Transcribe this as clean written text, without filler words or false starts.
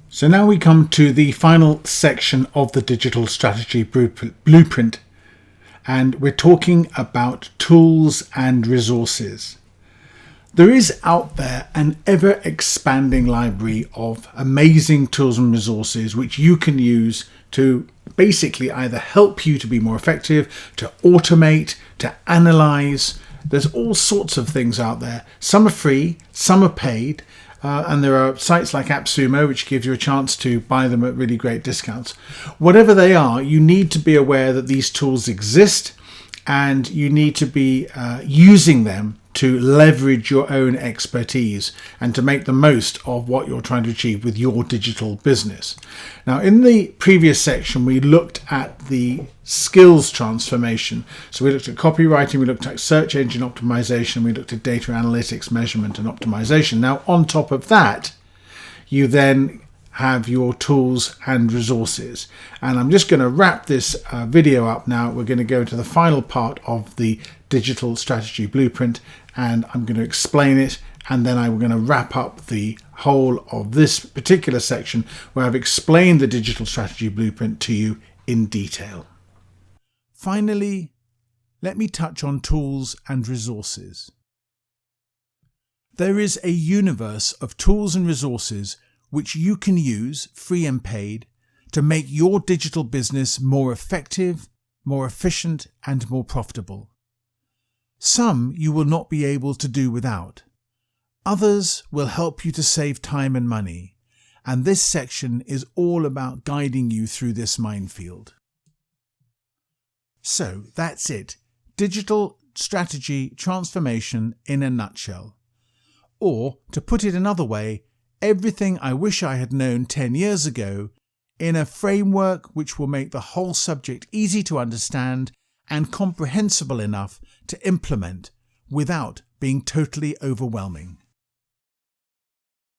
So now we come to the final section of the digital strategy blueprint, and we're talking about tools and resources. There is out there an ever expanding library of amazing tools and resources which you can use to basically either help you to be more effective, to automate, to analyze. There's all sorts of things out there. Some are free, some are paid. And there are sites like AppSumo which give you a chance to buy them at really great discounts. Whatever they are, you need to be aware that these tools exist and you need to be using them to leverage your own expertise and to make the most of what you're trying to achieve with your digital business. Now, in the previous section, we looked at the skills transformation. So we looked at copywriting, we looked at search engine optimization, we looked at data analytics, measurement and optimization. Now, on top of that, you then have your tools and resources. And I'm just going to wrap this video up now. We're going to go into the final part of the digital strategy blueprint, and I'm going to explain it, and then I'm going to wrap up the whole of this particular section where I've explained the digital strategy blueprint to you in detail. Finally, let me touch on tools and resources. There is a universe of tools and resources which you can use, free and paid, to make your digital business more effective, more efficient, and more profitable. Some you will not be able to do without. Others will help you to save time and money, and this section is all about guiding you through this minefield. So that's it. Digital strategy transformation in a nutshell. Or, to put it another way, everything I wish I had known 10 years ago in a framework which will make the whole subject easy to understand and comprehensible enough to implement without being totally overwhelming.